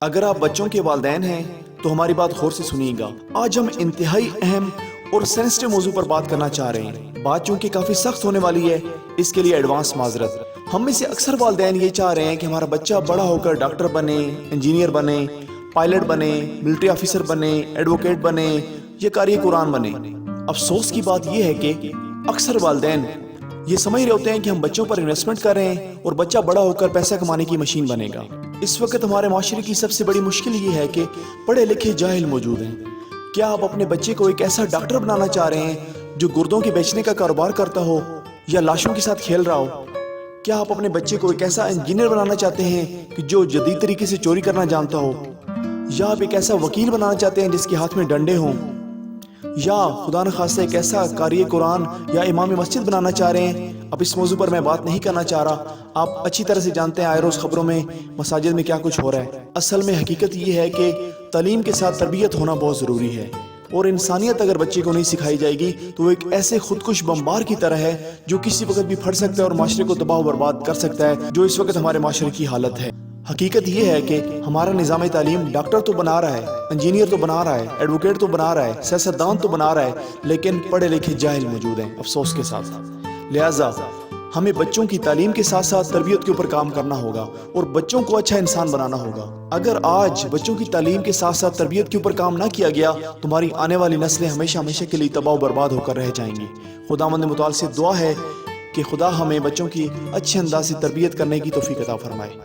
اگر آپ بچوں کے والدین ہیں تو ہماری بات غور سے سنیے گا۔ آج ہم انتہائی اہم اور سینسٹیو موضوع پر بات کرنا چاہ رہے ہیں۔ بات چونکہ کافی سخت ہونے والی ہے، اس کے لیے ایڈوانس معذرت۔ ہم میں سے اکثر والدین یہ چاہ رہے ہیں کہ ہمارا بچہ بڑا ہو کر ڈاکٹر بنے، انجینئر بنے، پائلٹ بنے، ملٹری آفیسر بنے، ایڈوکیٹ بنے یا قاری قرآن بنے۔ افسوس کی بات یہ ہے کہ اکثر والدین یہ سمجھ رہے ہوتے ہیں کہ ہم بچوں پر انویسٹمنٹ کر رہے ہیں اور بچہ بڑا ہو کر پیسہ کمانے کی مشین بنے گا۔ اس وقت ہمارے معاشرے کی سب سے بڑی مشکل یہ ہے کہ پڑھے لکھے جاہل موجود ہیں۔ کیا آپ اپنے بچے کو ایک ایسا ڈاکٹر بنانا چاہ رہے ہیں جو گردوں کے بیچنے کا کاروبار کرتا ہو یا لاشوں کے ساتھ کھیل رہا ہو؟ کیا آپ اپنے بچے کو ایک ایسا انجینئر بنانا چاہتے ہیں کہ جو جدید طریقے سے چوری کرنا جانتا ہو؟ یا آپ ایک ایسا وکیل بنانا چاہتے ہیں جس کے ہاتھ میں ڈنڈے ہوں؟ یا خدا نخواستہ ایک ایسا قاری قرآن یا امام مسجد بنانا چاہ رہے ہیں؟ اب اس موضوع پر میں بات نہیں کرنا چاہ رہا، آپ اچھی طرح سے جانتے ہیں آئے روز خبروں میں مساجد میں کیا کچھ ہو رہا ہے۔ اصل میں حقیقت یہ ہے کہ تعلیم کے ساتھ تربیت ہونا بہت ضروری ہے، اور انسانیت اگر بچے کو نہیں سکھائی جائے گی تو وہ ایک ایسے خودکش بمبار کی طرح ہے جو کسی وقت بھی پھٹ سکتا ہے اور معاشرے کو تباہ و برباد کر سکتا ہے، جو اس وقت ہمارے معاشرے کی حالت ہے۔ حقیقت یہ ہے کہ ہمارا نظام تعلیم ڈاکٹر تو بنا رہا ہے، انجینئر تو بنا رہا ہے، ایڈوکیٹ تو بنا رہا ہے، سیاستدان تو بنا رہا ہے، لیکن پڑھے لکھے جاہل موجود ہیں، افسوس کے ساتھ۔ لہٰذا ہمیں بچوں کی تعلیم کے ساتھ ساتھ تربیت کے اوپر کام کرنا ہوگا اور بچوں کو اچھا انسان بنانا ہوگا۔ اگر آج بچوں کی تعلیم کے ساتھ ساتھ تربیت کے اوپر کام نہ کیا گیا تو ہماری آنے والی نسلیں ہمیشہ ہمیشہ کے لیے تباہ و برباد ہو کر رہ جائیں گی۔ خداوند متعال سے دعا ہے کہ خدا ہمیں بچوں کی اچھے انداز سے تربیت کرنے کی توفیق عطا فرمائے۔